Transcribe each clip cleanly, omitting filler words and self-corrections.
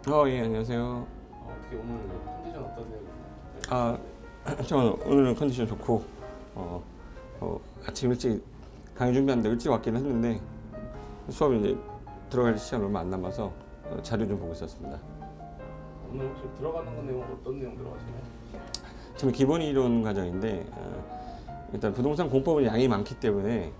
예, 안녕하세요. 어떻게 오늘 컨디션 어떠세요? 아, 저는 오늘은 컨디션 좋고, 아침 일찍 강의 준비하는데 일찍 왔긴 했는데, 수업이 이제 들어갈 시간 얼마 안 남아서 자료 좀 보고 있었습니다. 오늘 혹시 들어가는 건 내용 어떤 내용 들어가시나요? 지금 기본 이론 과정인데, 일단 부동산 공법은 양이 많기 때문에,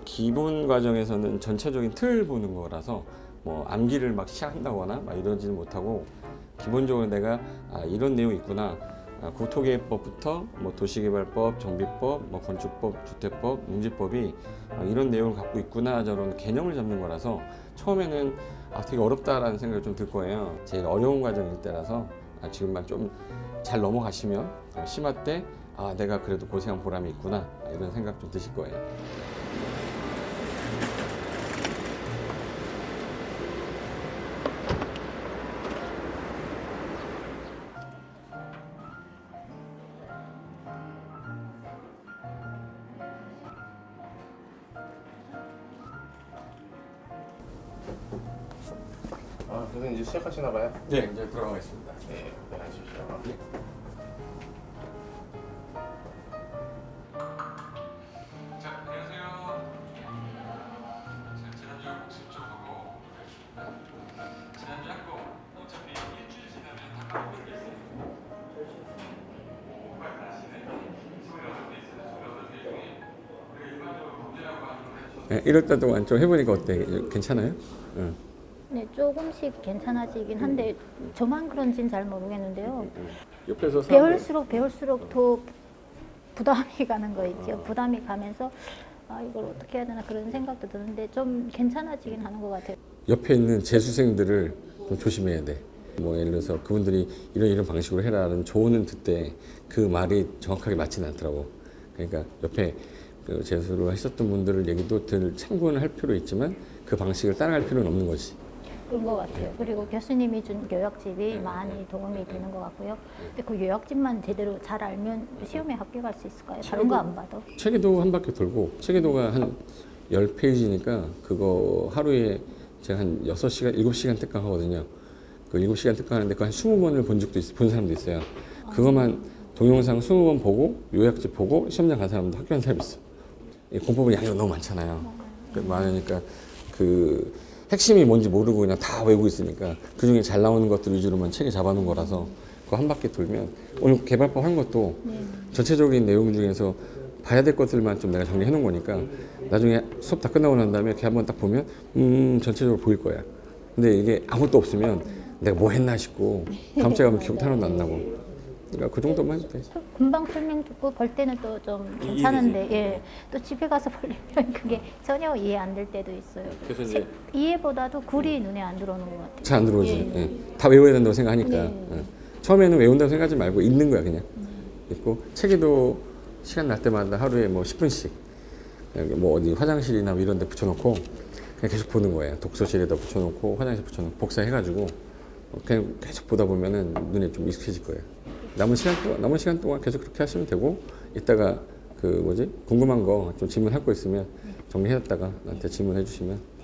기본 과정에서는 전체적인 틀을 보는 거라서, 뭐 암기를 막 시작한다거나 막 이러지는 못하고, 기본적으로 내가 이런 내용이 있구나. 국토개발법부터 뭐 도시개발법, 정비법, 뭐 건축법, 주택법, 농지법이 이런 내용을 갖고 있구나 저런 개념을 잡는 거라서 처음에는 되게 어렵다라는 생각이 좀 들 거예요. 제일 어려운 과정일 때라서 지금만 좀 잘 넘어가시면 심화 때 내가 그래도 고생한 보람이 있구나 이런 생각 좀 드실 거예요. 선생님 이제 시작하시나 봐요? 네, 이제 들어가겠습니다. 네, 하십시오. 자, 안녕하세요. 지난주에 복습 좀 하고 지난주 학교 어차피 일주일 지나면 다 까먹을 게 있어요. 빨리 아시네. 28개 있어요. 28개 중에 우리가 일반적으로 문제라고 하는 거 1월 동안 좀 해보니까 어때? 괜찮아요? 응. 네, 조금씩 괜찮아지긴 한데 저만 그런지는 잘 모르겠는데요. 옆에서 배울수록 더 부담이 가는 거 있죠. 부담이 가면서 이걸 어떻게 해야 되나 그런 생각도 드는데 좀 괜찮아지긴 하는 것 같아요. 옆에 있는 재수생들을 좀 조심해야 돼. 뭐 예를 들어서 그분들이 이런 방식으로 해라는 조언은 듣되 그 말이 정확하게 맞지는 않더라고. 그러니까 옆에 그 재수를 하셨던 분들을 얘기도 참고는 할 필요 있지만 그 방식을 따라갈 필요는 없는 거지. 그런 것 같아요. 그리고 교수님이 준 요약집이 많이 도움이 되는 것 같고요. 근데 그 요약집만 제대로 잘 알면 시험에 합격할 수 있을까요? 다른 거 안 봐도? 체계도 한 바퀴 돌고 체계도가 한 10페이지니까 그거 하루에 제가 한 6시간, 7시간 특강하거든요. 그 7시간 특강하는데 그거 한 20번을 본 사람도 있어요. 그것만 동영상 20번 보고 요약집 보고 시험장 간 사람도 학교한 사람이 있어. 공법은 양이 너무 많잖아요. 많으니까 그 핵심이 뭔지 모르고 그냥 다 외우고 있으니까 그 중에 잘 나오는 것들 위주로만 책에 잡아놓은 거라서 그거 한 바퀴 돌면 오늘 개발법 한 것도 전체적인 내용 중에서 봐야 될 것들만 좀 내가 정리해 놓은 거니까 나중에 수업 다 끝나고 난 다음에 이렇게 한번 딱 보면 전체적으로 보일 거야. 근데 이게 아무것도 없으면 내가 뭐 했나 싶고 다음 주에 가면 기억도 하나도 안 나고 그러니까 그 정도만 해도 돼. 금방 설명 듣고 볼 때는 또 좀 괜찮은데 예. 또 집에 가서 보려면 그게 전혀 이해 안 될 때도 있어요. 그래서 이제 이해보다도 글이 눈에 안 들어오는 것 같아요. 잘 안 들어오지. 예. 예. 다 외워야 된다고 생각하니까. 네. 예. 처음에는 외운다고 생각하지 말고 읽는 거야 그냥. 읽고 책에도 시간 날 때마다 하루에 뭐 10분씩 뭐 어디 화장실이나 뭐 이런 데 붙여놓고 그냥 계속 보는 거예요. 독서실에다 붙여놓고 화장실 붙여놓고 복사해가지고 그냥 계속 보다 보면은 눈에 좀 익숙해질 거예요. 남은 시간 동안 계속 그렇게 하시면 되고 이따가 그 궁금한 거 좀 질문할 거 있으면 정리해놨다가 나한테 질문해 주시면.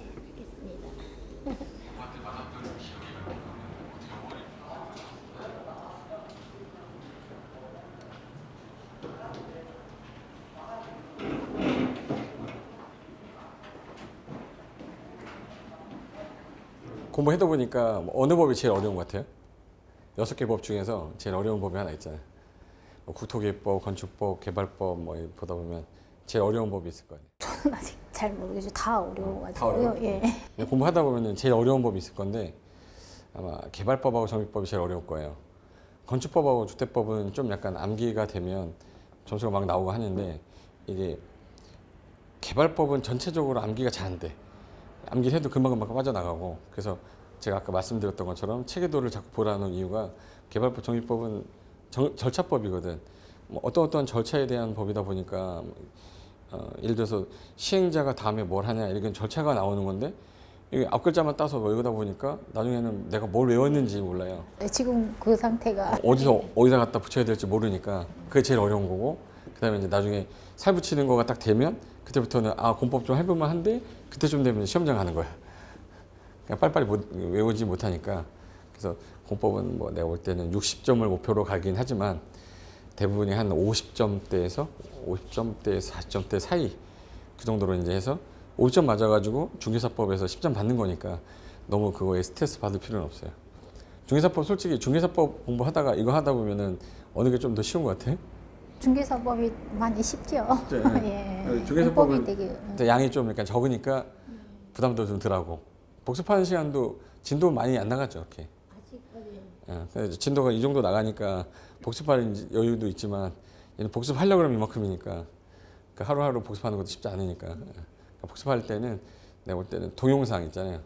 공부하다 보니까 어느 법이 제일 어려운 것 같아요? 6개 법 중에서 제일 어려운 법이 하나 있잖아요. 국토개발법, 건축법, 개발법 뭐 보다 보면 제일 어려운 법이 있을 거예요. 저는 아직 잘 모르겠어요. 다 어려워가지고요. 어려워요? 예. 공부하다 보면 제일 어려운 법이 있을 건데 아마 개발법하고 정비법이 제일 어려울 거예요. 건축법하고 주택법은 좀 약간 암기가 되면 점수가 막 나오고 하는데 이게 개발법은 전체적으로 암기가 잘 안 돼. 암기를 해도 금방금방 빠져나가고 그래서 제가 아까 말씀드렸던 것처럼 체계도를 자꾸 보라는 이유가 개발법, 정비법은 절차법이거든. 뭐 어떤 절차에 대한 법이다 보니까 예를 들어서 시행자가 다음에 뭘 하냐 이런 절차가 나오는 건데 이게 앞글자만 따서 외우다 보니까 나중에는 내가 뭘 외웠는지 몰라요. 지금 그 상태가 어디다 갖다 붙여야 될지 모르니까 그게 제일 어려운 거고 그다음에 이제 나중에 살 붙이는 거가 딱 되면 그때부터는 공법 좀 해볼만 한데 그때쯤 되면 시험장 가는 거야. 그냥 빨리빨리 외우지 못하니까 그래서 공법은 뭐 내가 볼 때는 60점을 목표로 가긴 하지만 대부분이 한 50점대에서 40점대 사이 그 정도로 이제 해서 50점 맞아가지고 중개사법에서 10점 받는 거니까 너무 그거에 스트레스 받을 필요는 없어요. 중개사법 솔직히 중개사법 공부하다가 이거 하다 보면은 어느 게 좀 더 쉬운 것 같아? 중개사법이 많이 쉽죠. 네. 예. 중개사법은 공법이 되게 양이 좀 약간 적으니까 부담도 좀 덜하고 복습하는 시간도 진도 많이 안 나갔죠, 이렇게. 그래서 진도가 이 정도 나가니까 복습할 여유도 있지만 얘는 복습하려고 그러면 이만큼이니까 그러니까 하루하루 복습하는 것도 쉽지 않으니까 그러니까 복습할 때는 내가 볼 때는 동영상 있잖아요.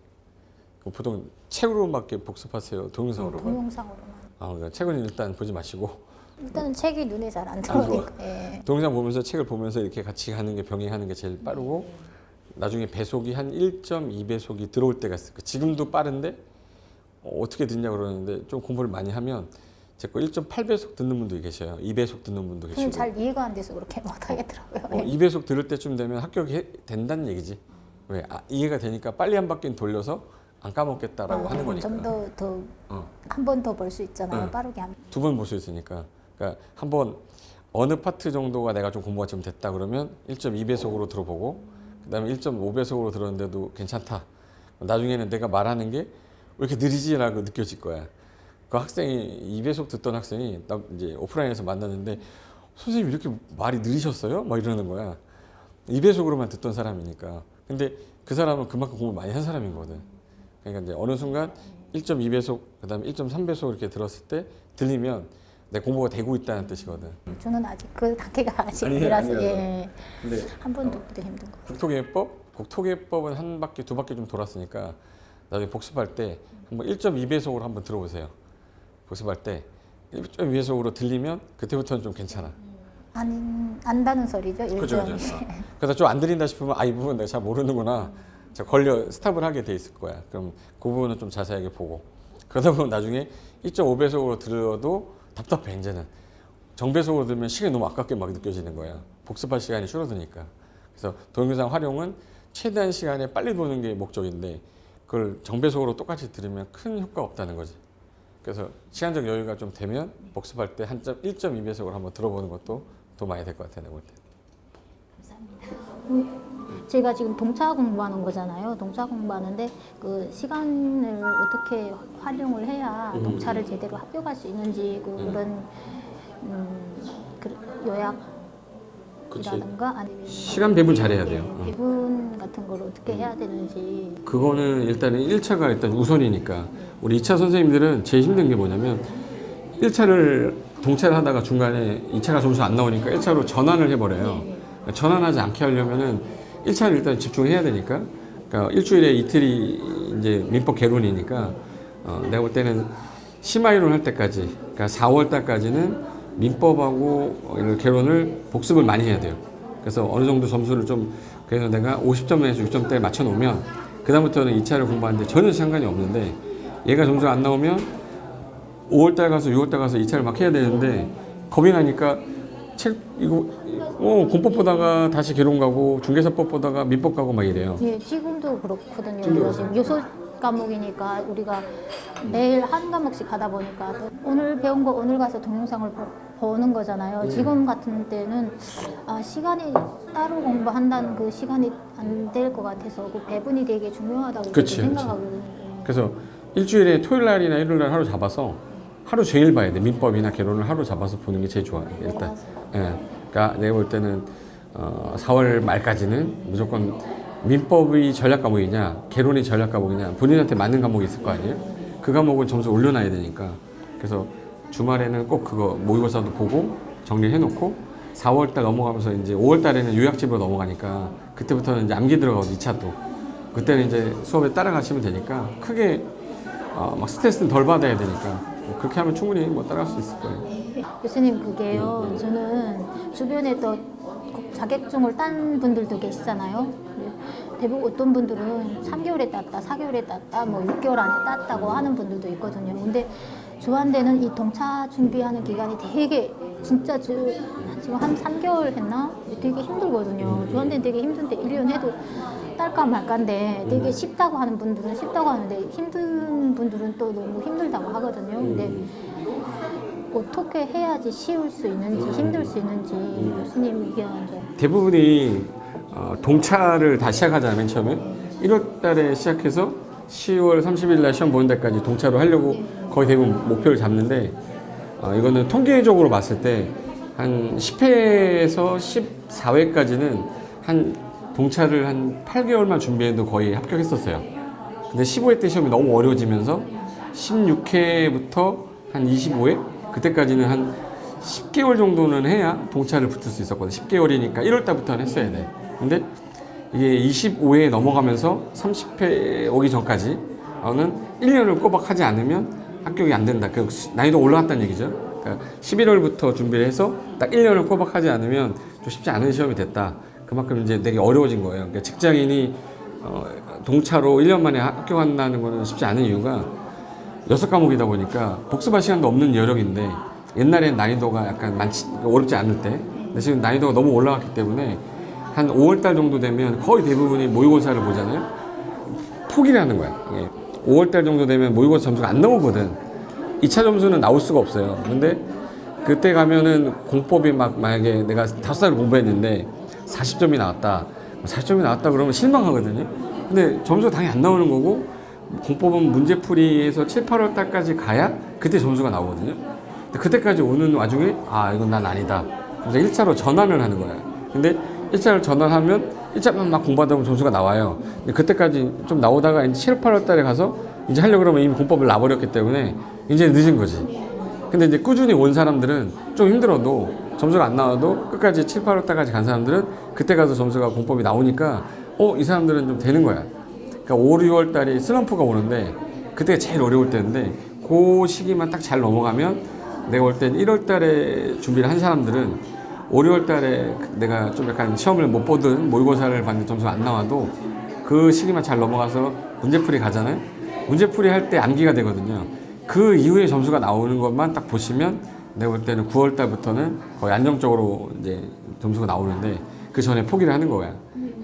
보통 책으로밖에 복습하세요? 동영상으로? 동영상으로만. 그러니까 책은 일단 보지 마시고 일단은 책이 눈에 잘 안 들어오니까. 예. 동영상 보면서 책을 보면서 이렇게 같이 가는 게 병행하는 게 제일 빠르고 나중에 배속이 한 1.2배속이 들어올 때가 있어요. 지금도 빠른데 어떻게 듣냐 그러는데 좀 공부를 많이 하면 제 거 1.8배속 듣는 분도 계셔요. 2배속 듣는 분도 계시고. 저는 잘 이해가 안 돼서 그렇게 못하겠더라고요. 2배속 들을 때쯤 되면 합격이 된다는 얘기지. 왜? 이해가 되니까 빨리 한 바퀴 돌려서 안 까먹겠다라고 하는 거니까. 좀더 한 번 더 볼 수 있잖아요. 빠르게 하면. 2번 볼 수 있으니까. 그러니까 한번 어느 파트 정도가 내가 좀 공부가 좀 됐다 그러면 1.2배속으로 들어보고 그다음에 1.5배속으로 들었는데도 괜찮다. 나중에는 내가 말하는 게 왜 이렇게 느리지라고 느껴질 거야. 그 학생이 2배속 듣던 학생이 나 이제 오프라인에서 만났는데 선생님 이렇게 말이 느리셨어요? 막 이러는 거야. 2배속으로만 듣던 사람이니까. 근데 그 사람은 그만큼 공부 많이 한 사람이거든. 그러니까 이제 어느 순간 1.2배속, 그다음에 1.3배속 이렇게 들었을 때 들리면 내 공부가 되고 있다는 뜻이거든. 저는 아직 그 단계가 아직 아니에요, 아니라서 아니에요. 예. 근데 한 번 듣기도 힘든 거. 국토개법은 한 바퀴, 두 바퀴 좀 돌았으니까 나중에 복습할 때 한번 1.2배속으로 한번 들어보세요. 복습할 때 1.2배속으로 들리면 그때부터는 좀 괜찮아. 안다는 소리죠. 그죠, 일정. 그죠. 그래서 좀 안 들린다 싶으면 이 부분 내가 잘 모르는구나. 자, 스탑을 하게 돼 있을 거야. 그럼 그 부분은 좀 자세하게 보고. 그러다 보면 나중에 1.5배속으로 들어도 답답해, 이제는. 정배속으로 들으면 시간이 너무 아깝게 막 느껴지는 거야. 복습할 시간이 줄어드니까. 그래서 동영상 활용은 최대한 시간에 빨리 보는 게 목적인데 그걸 정배속으로 똑같이 들으면 큰 효과가 없다는 거지. 그래서 시간적 여유가 좀 되면 복습할 때 1.2배속으로 한번 들어보는 것도 더 많이 될 것 같아요, 내가 볼 때. 제가 지금 동차 공부하는 거잖아요. 동차 공부하는데 그 시간을 어떻게 활용을 해야 동차를 제대로 합격할 수 있는지 그런 요약이라든가 아니면 시간 배분 잘해야 돼요. 배분 같은 걸 어떻게 해야 되는지. 그거는 일단은 1차가 일단 우선이니까 우리 2차 선생님들은 제일 힘든 게 뭐냐면 1차를 동차를 하다가 중간에 2차가 점수 안 나오니까 1차로 전환을 해버려요. 전환하지 않게 하려면은 1차를 일단 집중해야 되니까 그러니까 일주일에 이틀이 이제 민법 개론이니까 내가 볼 때는 심화이론 할 때까지 그러니까 4월 달까지는 민법하고 이런 개론을 복습을 많이 해야 돼요. 그래서 어느 정도 점수를 좀 그래서 내가 50점에서 6점대에 맞춰 놓으면 그 다음부터는 2차를 공부하는데 전혀 상관이 없는데 얘가 점수가 안 나오면 5월달 가서 6월달 가서 2차를 막 해야 되는데 겁이 나니까 책 이거 공법 보다가 다시 개론 가고 중개사법 보다가 민법 가고 막 이래요. 예, 지금도 그렇거든요. 우리가 지금 요소 과목이니까 우리가 매일 한 과목씩 가다 보니까 또 오늘 배운 거 오늘 가서 동영상을 보는 거잖아요. 지금 같은 때는 시간이 따로 공부한다는 그 시간이 안 될 것 같아서 그 배분이 되게 중요하다고 그치, 생각하거든요. 그래서 일주일에 토요일 날이나 일요일 날 하루 잡아서 하루 종일 봐야 돼. 민법이나 개론을 하루 잡아서 보는 게 제일 좋아요. 일단. 예. 그러니까 내가 볼 때는 4월 말까지는 무조건 민법이 전략 과목이냐, 개론이 전략 과목이냐, 본인한테 맞는 과목이 있을 거 아니에요? 그 과목은 점수 올려놔야 되니까. 그래서 주말에는 꼭 그거 모의고사도 보고 정리해놓고 4월달 넘어가면서 이제 5월달에는 요약집으로 넘어가니까 그때부터는 이제 암기 들어가고 2차도 그때는 이제 수업에 따라가시면 되니까 크게 막 스트레스는 덜 받아야 되니까 그렇게 하면 충분히 뭐 따라갈 수 있을 거예요. 교수님 그게요. 저는 주변에 또 자격증을 딴 분들도 계시잖아요. 대부분 어떤 분들은 3개월에 땄다, 4개월에 땄다, 뭐 6개월 안에 땄다고 하는 분들도 있거든요. 근데 저한테는 이 동차 준비하는 기간이 되게 진짜 지금 한 3개월 했나? 되게 힘들거든요. 저한테는 되게 힘든데 1년 해도 딸까 말까인데 되게 쉽다고 하는 분들은 쉽다고 하는데 힘든 분들은 또 너무 힘들다고 하거든요. 근데 어떻게 해야지 쉬울 수 있는지 힘들 수 있는지 교수님 의견 좀. 대부분이 동차를 다 시작하잖아요. 맨 처음에 1월 달에 시작해서 10월 30일 날 시험 보는 데까지 동차로 하려고 거의 대부분 목표를 잡는데 이거는 통계적으로 봤을 때 한 10회에서 14회까지는 한 동차를 한 8개월만 준비해도 거의 합격했었어요. 근데 15회 때 시험이 너무 어려워지면서 16회부터 한 25회? 그때까지는 한 10개월 정도는 해야 동차를 붙을 수 있었거든요. 10개월이니까 1월 달부터는 했어야 돼. 근데 이게 25회 넘어가면서 30회 오기 전까지는 1년을 꼬박 하지 않으면 합격이 안 된다. 그 난이도 올라갔다는 얘기죠. 그러니까 11월부터 준비를 해서 딱 1년을 꼬박 하지 않으면 좀 쉽지 않은 시험이 됐다. 그만큼 이제 되게 어려워진 거예요. 그러니까 직장인이 동차로 1년 만에 합격한다는 거는 쉽지 않은 이유가 6과목이다 보니까 복습할 시간도 없는 여력인데 옛날엔 난이도가 약간 어렵지 않을 때 근데 지금 난이도가 너무 올라갔기 때문에 한 5월달 정도 되면 거의 대부분이 모의고사를 보잖아요. 포기를 하는 거야. 5월달 정도 되면 모의고사 점수가 안 나오거든. 2차 점수는 나올 수가 없어요. 근데 그때 가면은 공법이 막 만약에 내가 5살을 공부했는데 40점이 나왔다. 40점이 나왔다 그러면 실망하거든요. 근데 점수가 당연히 안 나오는 거고 공법은 문제풀이에서 7, 8월 달까지 가야 그때 점수가 나오거든요. 근데 그때까지 오는 와중에 이건 난 아니다. 그래서 1차로 전환을 하는 거예요. 근데 1차를 전환하면 1차만 막 공부하다 보면 점수가 나와요. 근데 그때까지 좀 나오다가 이제 7, 8월 달에 가서 이제 하려고 그러면 이미 공법을 놔버렸기 때문에 이제 늦은 거지. 근데 이제 꾸준히 온 사람들은 좀 힘들어도 점수가 안 나와도 끝까지 7, 8월 달까지 간 사람들은 그때 가서 점수가 공법이 나오니까 이 사람들은 좀 되는 거야. 그러니까 5, 6월 달이 슬럼프가 오는데 그때가 제일 어려울 때인데 그 시기만 딱 잘 넘어가면 내가 볼 땐 1월 달에 준비를 한 사람들은 5, 6월 달에 내가 좀 약간 시험을 못 보든 모의고사를 봤는데 점수가 안 나와도 그 시기만 잘 넘어가서 문제풀이 가잖아요. 문제풀이 할 때 암기가 되거든요. 그 이후에 점수가 나오는 것만 딱 보시면 내가 볼 때는 9월 달부터는 거의 안정적으로 이제 점수가 나오는데 그 전에 포기를 하는 거야.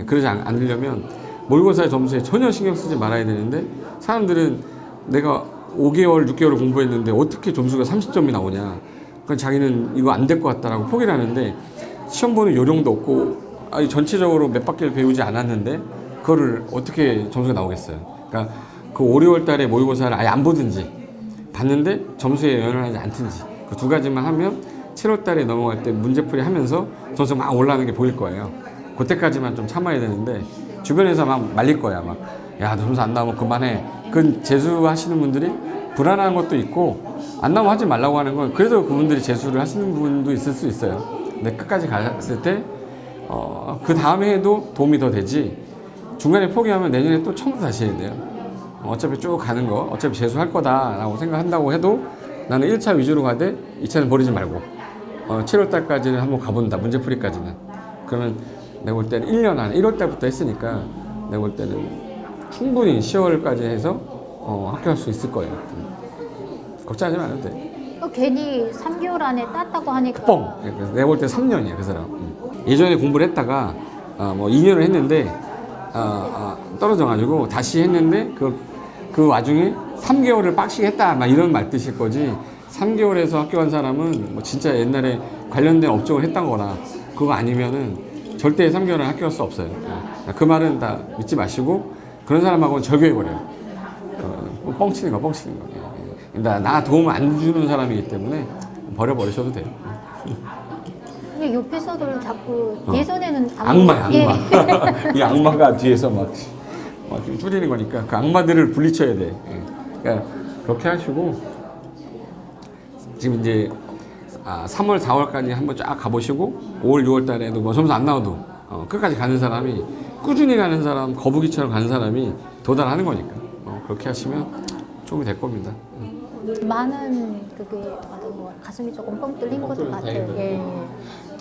그러지 않으려면 모의고사의 점수에 전혀 신경 쓰지 말아야 되는데 사람들은 내가 5개월, 6개월을 공부했는데 어떻게 점수가 30점이 나오냐. 그건 자기는 이거 안 될 것 같다라고 포기를 하는데 시험 보는 요령도 없고 전체적으로 몇 바퀴를 배우지 않았는데 그거를 어떻게 점수가 나오겠어요. 그러니까 그 5, 6월 달에 모의고사를 아예 안 보든지 봤는데 점수에 연연하지 않든지 그 두 가지만 하면 7월 달에 넘어갈 때 문제풀이 하면서 점수가 막 올라가는 게 보일 거예요. 그때까지만 좀 참아야 되는데 주변에서 막 말릴 거야. 막 야, 너 점수 안 나오면 그만해. 그 재수하시는 분들이 불안한 것도 있고 안 나오면 하지 말라고 하는 건 그래도 그분들이 재수를 하시는 분도 있을 수 있어요. 근데 끝까지 갔을 때 그 다음 해에도 도움이 더 되지 중간에 포기하면 내년에 또 처음부터 다시 해야 돼요. 어차피 쭉 가는 거 어차피 재수할 거다라고 생각한다고 해도 나는 1차 위주로 가되 2차는 버리지 말고 7월 달까지는 한번 가본다. 문제풀이까지는. 그러면 내가 볼 때는 1년 안에 1월 달부터 했으니까 내가 볼 때는 충분히 10월까지 해서 합격할 수 있을 거예요. 걱정하지 말아도 돼. 괜히 3개월 안에 땄다고 하니까 뻥! 내가 볼 때 3년이야 그 사람. 예전에 공부를 했다가 뭐 2년을 했는데 떨어져가지고 다시 했는데 그 와중에 3개월을 빡시게 했다 막 이런 말 뜻일 거지 3개월에서 합격한 사람은 뭐 진짜 옛날에 관련된 업종을 했던 거나 그거 아니면은 절대 3개월은 합격할 수 없어요. 그 말은 다 믿지 마시고 그런 사람하고는 절교해버려요. 뻥치는 거. 나 도움 안 주는 사람이기 때문에 버려버리셔도 돼요. 근데 옆에서도 자꾸 예전에는 악마야, 악마. 예. 이 악마가 뒤에서 막 줄이는 거니까 그 악마들을 분리쳐야 돼. 그러니까 그렇게 하시고 지금 이제 3월, 4월까지 한번 쫙 가보시고 5월, 6월 달에도 뭐 점수 안 나와도 끝까지 가는 사람이 꾸준히 가는 사람, 거북이처럼 가는 사람이 도달하는 거니까 그렇게 하시면 도움이 될 겁니다. 많은 그게 맞은 것 같아요. 가슴이 조금 뻥 뚫린 것 같아요. 다행이다. 예.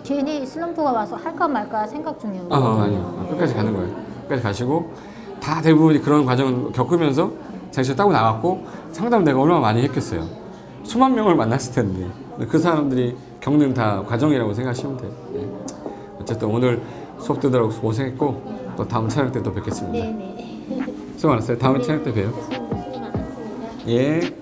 괜히 슬럼프가 와서 할까 말까 생각 중이에요. 아니요. 끝까지 가는 거예요. 끝까지 가시고 다 대부분이 그런 과정을 겪으면서 자기가 따고 나갔고 상담 내가 얼마나 많이 했겠어요. 수만 명을 만났을 텐데 그 사람들이 겪는 다 과정이라고 생각하시면 돼요. 예. 어쨌든 오늘 수업 듣느라고 고생했고 또 다음 촬영 때 또 뵙겠습니다. 네네. 수고 많았어요. 다음 촬영 때 봬요. 교수님도 수고 많았습니다. 예.